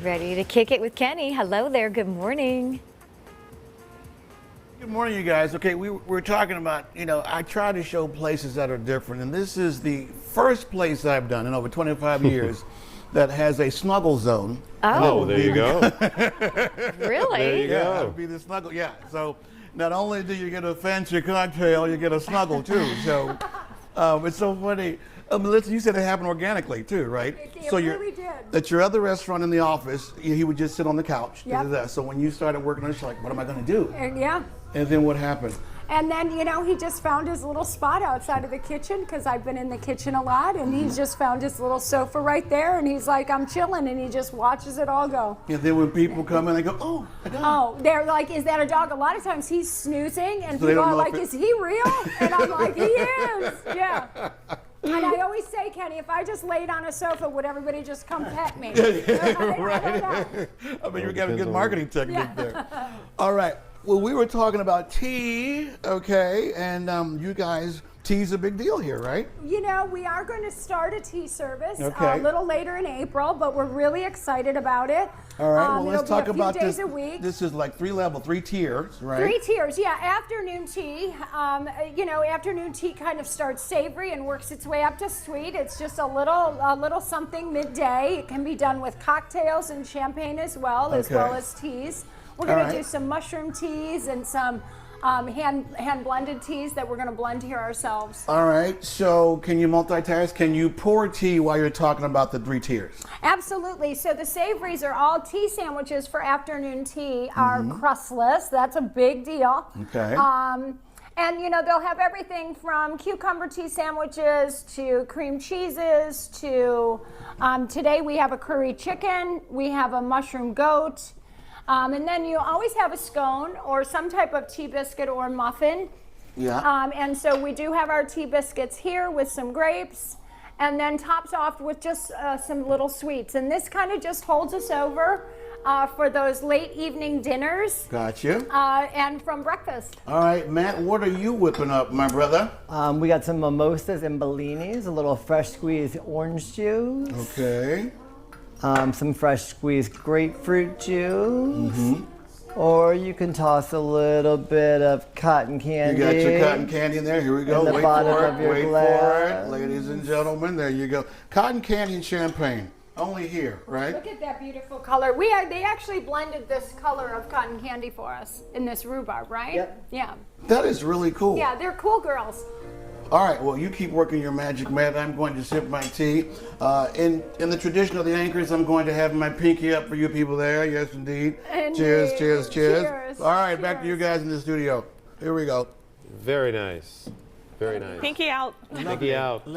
Ready to kick it with Kenny. Hello there. Good morning. Good morning, you guys. Okay, we're talking about, I try to show places that are different, and this is the first place I've done in over 25 years that has a snuggle zone. Oh, there you go. Really? There you Yeah, go. that would be the snuggle. Yeah, so not only do you get a fancy cocktail, you get a snuggle too. So it's so funny. Melissa, you said it happened organically too, right? It really did. At your other restaurant in the office, he would just sit on the couch. Yep. So when you started working on it, you're like, what am I going to do? And yeah. And then what happened? And then, he just found his little spot outside of the kitchen because I've been in the kitchen a lot, and he's just found his little sofa right there, and he's like, I'm chilling, and he just watches it all go. And then when people come in, they go, oh, a dog. Oh, they're like, is that a dog? A lot of times he's snoozing, and So they people don't are know like, if is he real? And I'm like, he is, yeah. And I always say, Kenny, if I just laid on a sofa, would everybody just come pet me? Right. I mean, you got a good marketing technique there. All right. Well, we were talking about tea, okay, and you guys, tea's a big deal here, right? We are going to start a tea service Okay. a little later in April, but we're really excited about it. All right. Well, let's it'll talk be a few about days this. a week. This is like three tiers, right? 3 tiers, yeah. Afternoon tea. Afternoon tea kind of starts savory and works its way up to sweet. It's just a little something midday. It can be done with cocktails and champagne as well as teas. We're going to do some mushroom teas and some hand blended teas that we're going to blend here ourselves. All right. So can you multitask? Can you pour tea while you're talking about the 3 tiers? Absolutely. So the savories are all tea sandwiches for afternoon tea are crustless. That's a big deal. Okay. And they'll have everything from cucumber tea sandwiches to cream cheeses to today we have a curry chicken, we have a mushroom goat, and then you always have a scone or some type of tea biscuit or muffin. Yeah. And so we do have our tea biscuits here with some grapes, and then tops off with just some little sweets. And this kind of just holds us over for those late evening dinners. Gotcha. And from breakfast. All right, Matt, what are you whipping up, my brother? We got some mimosas and bellinis, a little fresh squeezed orange juice, Okay. some fresh squeezed grapefruit juice, or you can toss a little bit of cotton candy. You got your cotton candy in there. Here we go. In the Wait bottom for of it. your Wait for glass. it. Ladies and gentlemen, there you go. Cotton candy and champagne. Only here, right? Look at that beautiful color. They actually blended this color of cotton candy for us in this rhubarb, right? Yep. Yeah. That is really cool. Yeah, they're cool girls. All right, well, you keep working your magic, Matt. I'm going to sip my tea. In the tradition of the anchors, I'm going to have my pinky up for you people there. Yes, indeed. Indeed. Cheers, cheers, cheers. Cheers. All right, back to Cheers. you guys in the studio. Here we go. Very nice. Very nice. Pinky out. Pinky out.